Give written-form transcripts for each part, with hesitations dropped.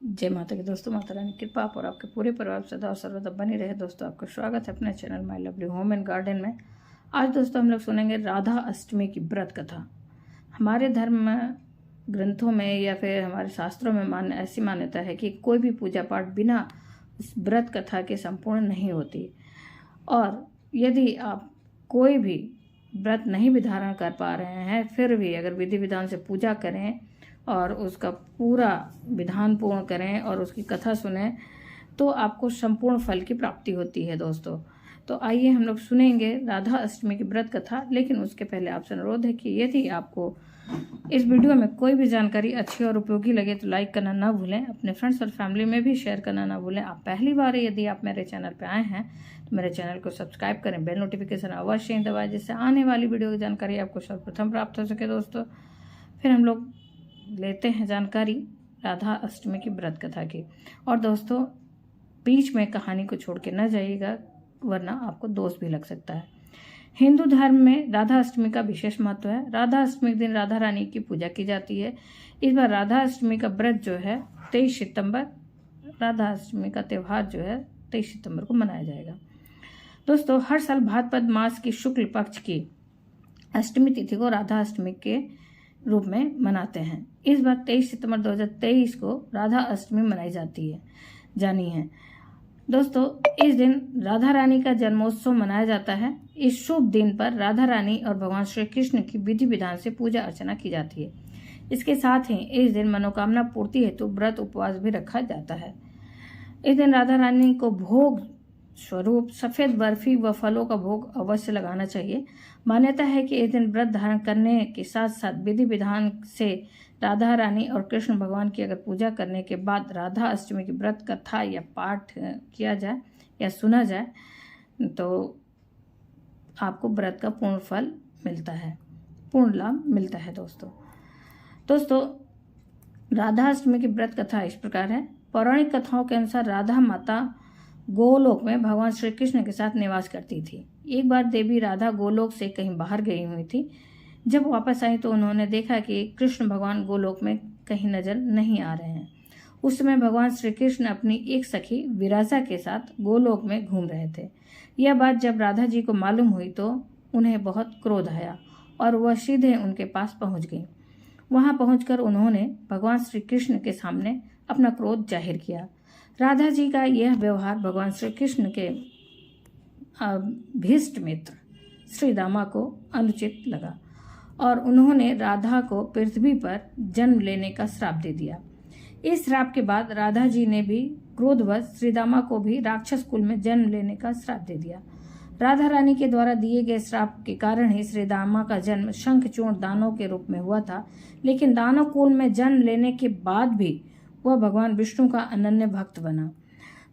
जय माता की दोस्तों, माता रानी की कृपा और आपके पूरे परिवार सदा और सर्वदा बनी रहे। दोस्तों, आपका स्वागत है अपने channel my lovely home and garden में। आज दोस्तों हम लोग सुनेंगे राधा अष्टमी की व्रत कथा। हमारे धर्म ग्रंथों में या फिर हमारे शास्त्रों में ऐसी मान्यता है कि कोई भी पूजा पाठ बिना उस व्रत कथा के संपूर्ण नहीं होती। और यदि आप कोई भी व्रत नहीं भी धारण कर पा रहे हैं, फिर भी अगर विधि विधान से पूजा करें और उसका पूरा विधान पूर्ण करें और उसकी कथा सुने तो आपको संपूर्ण फल की प्राप्ति होती है। दोस्तों, तो आइए हम लोग सुनेंगे राधा अष्टमी की व्रत कथा। लेकिन उसके पहले आपसे अनुरोध है कि यदि आपको इस वीडियो में कोई भी जानकारी अच्छी और उपयोगी लगे तो लाइक करना ना भूलें, अपने फ्रेंड्स और फैमिली में भी शेयर करना ना भूलें। आप पहली बार यदि आप मेरे चैनल पर आए हैं तो मेरे चैनल को सब्सक्राइब करें, बेल नोटिफिकेशन अवश्य ही दबाएं जिससे आने वाली वीडियो की जानकारी आपको सर्वप्रथम प्राप्त हो सके। दोस्तों, फिर हम लोग लेते हैं जानकारी राधा अष्टमी की व्रत कथा की। और दोस्तों, बीच में कहानी को छोड़ के न जाइएगा, वरना आपको दोष भी लग सकता है। हिंदू धर्म में राधा अष्टमी का विशेष महत्व है। राधा अष्टमी के दिन राधा रानी की पूजा की जाती है। इस बार राधा अष्टमी का व्रत जो है 23 सितंबर, राधा अष्टमी का त्यौहार जो है 23 सितंबर को मनाया जाएगा। दोस्तों, हर साल भाद्रपद मास की शुक्ल पक्ष की अष्टमी तिथि को राधा अष्टमी के रूप में मनाते हैं। इस बार 23 सितंबर 2023 को राधा अष्टमी मनाई जानी है। दोस्तों, इस दिन राधा रानी का जन्मोत्सव मनाया जाता है। इस शुभ दिन पर राधा रानी और भगवान श्री कृष्ण की विधि विधान से पूजा अर्चना की जाती है। इसके साथ ही इस दिन मनोकामना पूर्ति हेतु व्रत उपवास भी रखा जाता है। इस दिन राधा रानी को भोग स्वरूप सफेद बर्फी व फलों का भोग अवश्य लगाना चाहिए। मान्यता है कि इस दिन व्रत धारण करने के साथ साथ विधि विधान से राधा रानी और कृष्ण भगवान की अगर पूजा करने के बाद राधा अष्टमी की व्रत कथा या पाठ किया जाए या सुना जाए तो आपको व्रत का पूर्ण फल मिलता है, पूर्ण लाभ मिलता है। दोस्तों, राधा अष्टमी की व्रत कथा इस प्रकार है। पौराणिक कथाओं के अनुसार राधा माता गोलोक में भगवान श्री कृष्ण के साथ निवास करती थी। एक बार देवी राधा गोलोक से कहीं बाहर गई हुई थी। जब वापस आई तो उन्होंने देखा कि कृष्ण भगवान गोलोक में कहीं नजर नहीं आ रहे हैं। उस समय भगवान श्री कृष्ण अपनी एक सखी विराजा के साथ गोलोक में घूम रहे थे। यह बात जब राधा जी को मालूम हुई तो उन्हें बहुत क्रोध आया और वह सीधे उनके पास पहुंच गई। वहां पहुंचकर उन्होंने भगवान श्री कृष्ण के सामने अपना क्रोध जाहिर किया। राधा जी का यह व्यवहार भगवान श्री कृष्ण के भीष्ट मित्र श्री दामा को अनुचित लगा और उन्होंने राधा को पृथ्वी पर जन्म लेने का श्राप दे दिया। इस श्राप के बाद राधा जी ने भी क्रोधवश श्री दामा को भी राक्षस कुल में जन्म लेने का श्राप दे दिया। राधा रानी के द्वारा दिए गए श्राप के कारण ही श्री दामा का जन्म शंखचूर्ण दानव के रूप में हुआ था। लेकिन दानव कुल में जन्म लेने के बाद भी वह भगवान विष्णु का अनन्य भक्त बना।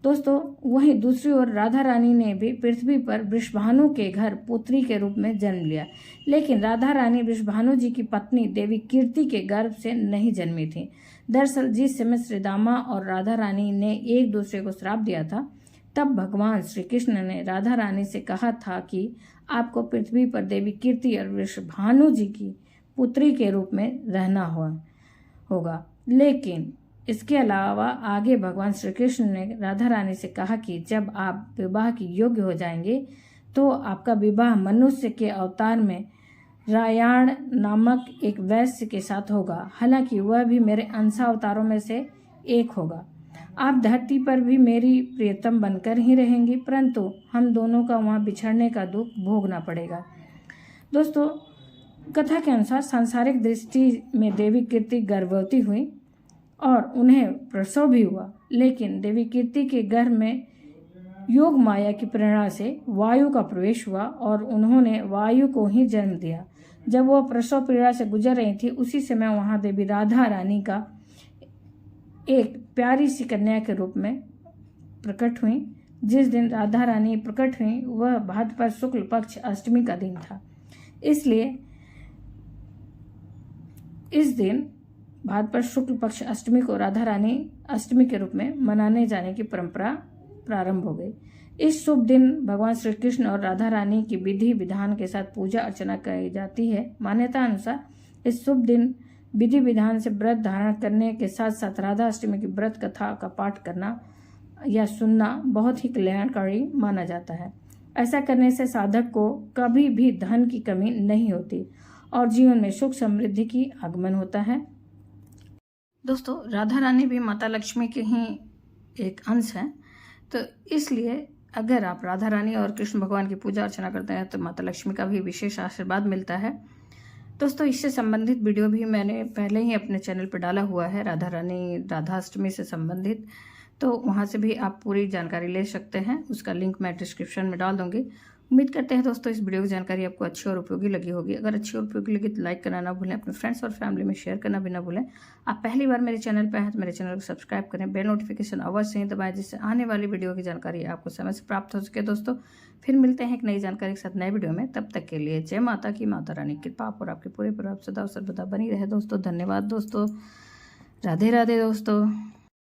दोस्तों, वहीं दूसरी ओर राधा रानी ने भी पृथ्वी पर वृषभानु के घर पुत्री के रूप में जन्म लिया। लेकिन राधा रानी वृषभानु जी की पत्नी देवी कीर्ति के गर्भ से नहीं जन्मी थी। दरअसल जिस समय श्री दामा और राधा रानी ने एक दूसरे को श्राप दिया था, तब भगवान श्री कृष्ण ने राधा रानी से कहा था कि आपको पृथ्वी पर देवी कीर्ति और वृषभानु जी की पुत्री के रूप में रहना होगा। लेकिन इसके अलावा आगे भगवान श्री कृष्ण ने राधा रानी से कहा कि जब आप विवाह के योग्य हो जाएंगे तो आपका विवाह मनुष्य के अवतार में रायाण नामक एक वैश्य के साथ होगा। हालांकि वह भी मेरे अंश अवतारों में से एक होगा। आप धरती पर भी मेरी प्रियतम बनकर ही रहेंगी, परंतु हम दोनों का वहां बिछड़ने का दुख भोगना पड़ेगा। दोस्तों, कथा के अनुसार सांसारिक दृष्टि में देवी कीर्ति गर्भवती हुई और उन्हें प्रसव भी हुआ। लेकिन देवी कीर्ति के गर्भ में योग माया की प्रेरणा से वायु का प्रवेश हुआ और उन्होंने वायु को ही जन्म दिया। जब वह प्रसव पीड़ा से गुजर रही थी, उसी समय वहां देवी राधा रानी का एक प्यारी सी कन्या के रूप में प्रकट हुई। जिस दिन राधा रानी प्रकट हुई वह भाद्रपद शुक्ल पक्ष अष्टमी का दिन था। इसलिए इस दिन भाद्रपद शुक्ल पक्ष अष्टमी को राधा रानी अष्टमी के रूप में मनाने जाने की परंपरा प्रारंभ हो गई। इस शुभ दिन भगवान श्री कृष्ण और राधा रानी की विधि विधान के साथ पूजा अर्चना की जाती है। मान्यता अनुसार इस शुभ दिन विधि विधान से व्रत धारण करने के साथ साथ राधा अष्टमी की व्रत कथा का पाठ करना या सुनना बहुत ही कल्याणकारी माना जाता है। ऐसा करने से साधक को कभी भी धन की कमी नहीं होती और जीवन में सुख समृद्धि की आगमन होता है। दोस्तों, राधा रानी भी माता लक्ष्मी के ही एक अंश हैं, तो इसलिए अगर आप राधा रानी और कृष्ण भगवान की पूजा अर्चना करते हैं तो माता लक्ष्मी का भी विशेष आशीर्वाद मिलता है। दोस्तों, इससे संबंधित वीडियो भी मैंने पहले ही अपने चैनल पर डाला हुआ है, राधा रानी राधा अष्टमी से संबंधित, तो वहाँ से भी आप पूरी जानकारी ले सकते हैं। उसका लिंक मैं डिस्क्रिप्शन में डाल दूंगी। उम्मीद करते हैं दोस्तों इस वीडियो की जानकारी आपको अच्छी और उपयोगी लगी होगी। अगर अच्छी और उपयोगी लगी तो लाइक करना ना भूलें, अपने फ्रेंड्स और फैमिली में शेयर करना भी ना भूलें। आप पहली बार मेरे चैनल पर हैं तो मेरे चैनल को सब्सक्राइब करें, बेल नोटिफिकेशन अवश्य ही दबाएं जिससे आने वाली वीडियो की जानकारी आपको समय से प्राप्त हो सके। दोस्तों, फिर मिलते हैं एक नई जानकारी के साथ नए वीडियो में। तब तक के लिए जय माता की, माता रानी की कृपा और आपके पूरे परिवार सदा और सर्वदा बनी रहे। दोस्तों, धन्यवाद दोस्तों, राधे राधे दोस्तों।